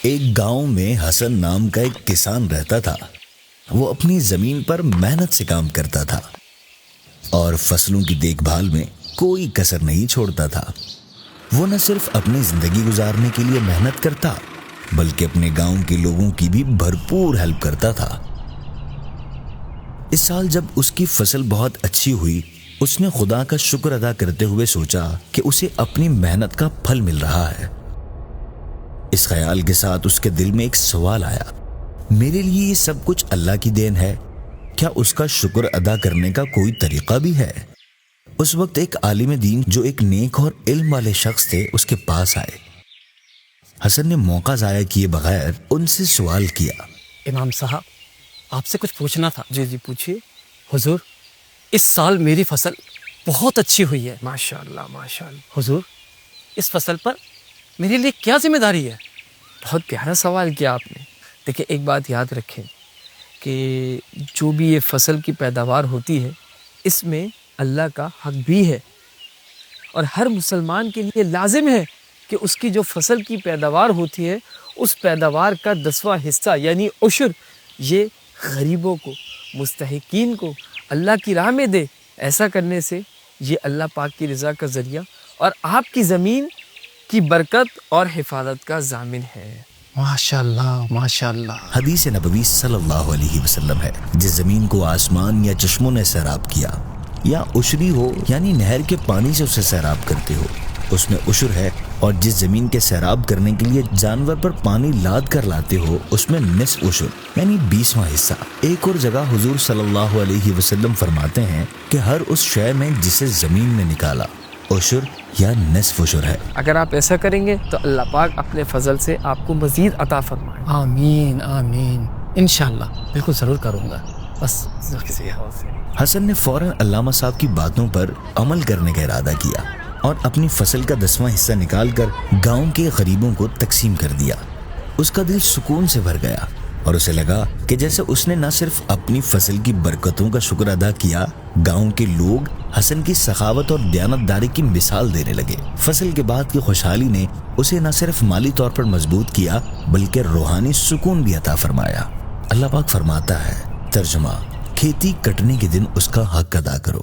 ایک گاؤں میں حسن نام کا ایک کسان رہتا تھا۔ وہ اپنی زمین پر محنت سے کام کرتا تھا اور فصلوں کی دیکھ بھال میں کوئی کسر نہیں چھوڑتا تھا۔ وہ نہ صرف اپنی زندگی گزارنے کے لیے محنت کرتا بلکہ اپنے گاؤں کے لوگوں کی بھی بھرپور ہیلپ کرتا تھا۔ اس سال جب اس کی فصل بہت اچھی ہوئی، اس نے خدا کا شکر ادا کرتے ہوئے سوچا کہ اسے اپنی محنت کا پھل مل رہا ہے۔ اس خیال کے ساتھ اس کے دل میں ایک سوال آیا، میرے لیے یہ سب کچھ اللہ کی دین ہے، کیا اس کا شکر ادا کرنے کا کوئی طریقہ بھی ہے؟ اس وقت ایک عالم دین جو ایک نیک اور علم والے شخص تھے اس کے پاس آئے۔ حسن نے موقع ضائع کیے بغیر ان سے سوال کیا، امام صاحب آپ سے کچھ پوچھنا تھا۔ جی پوچھیے۔ حضور اس سال میری فصل بہت اچھی ہوئی ہے۔ ماشاءاللہ ماشاءاللہ۔ حضور اس فصل پر میرے لیے کیا ذمہ داری ہے؟ بہت پیارا سوال کیا آپ نے۔ دیکھیں ایک بات یاد رکھیں کہ جو بھی یہ فصل کی پیداوار ہوتی ہے اس میں اللہ کا حق بھی ہے، اور ہر مسلمان کے لیے لازم ہے کہ اس کی جو فصل کی پیداوار ہوتی ہے اس پیداوار کا 10واں حصہ یعنی عشر یہ غریبوں کو، مستحقین کو اللہ کی راہ میں دے۔ ایسا کرنے سے یہ اللہ پاک کی رضا کا ذریعہ اور آپ کی زمین کی برکت اور حفاظت کا ضامن ہے۔ ماشاءاللہ ماشاءاللہ۔ حدیث نبوی صلی اللہ علیہ وسلم ہے، جس زمین کو آسمان یا چشموں نے سیراب کیا یا عشری ہو یعنی نہر کے پانی سے اسے سیراب کرتے ہو اس میں عشر ہے، اور جس زمین کے سیراب کرنے کے لیے جانور پر پانی لاد کر لاتے ہو اس میں نصف عشر یعنی 20واں حصہ۔ ایک اور جگہ حضور صلی اللہ علیہ وسلم فرماتے ہیں کہ ہر اس شے میں جسے زمین نے نکالا عشر یا نصف عشر ہے۔ اگر آپ ایسا کریں گے تو اللہ پاک اپنے فضل سے آپ کو مزید عطا فرمائے۔ آمین آمین، انشاءاللہ بالکل ضرور کروں گا۔ بس حسن نے فوراً علامہ صاحب کی باتوں پر عمل کرنے کا ارادہ کیا اور اپنی فصل کا 10واں حصہ نکال کر گاؤں کے غریبوں کو تقسیم کر دیا۔ اس کا دل سکون سے بھر گیا اور اسے لگا کہ جیسے اس نے نہ صرف اپنی فصل کی برکتوں کا شکر ادا کیا، گاؤں کے لوگ حسن کی سخاوت اور دیانتداری کی مثال دینے لگے۔ فصل کے بعد کی خوشحالی نے اسے نہ صرف مالی طور پر مضبوط کیا بلکہ روحانی سکون بھی عطا فرمایا۔ اللہ پاک فرماتا ہے، ترجمہ، کھیتی کٹنے کے دن اس کا حق ادا کرو۔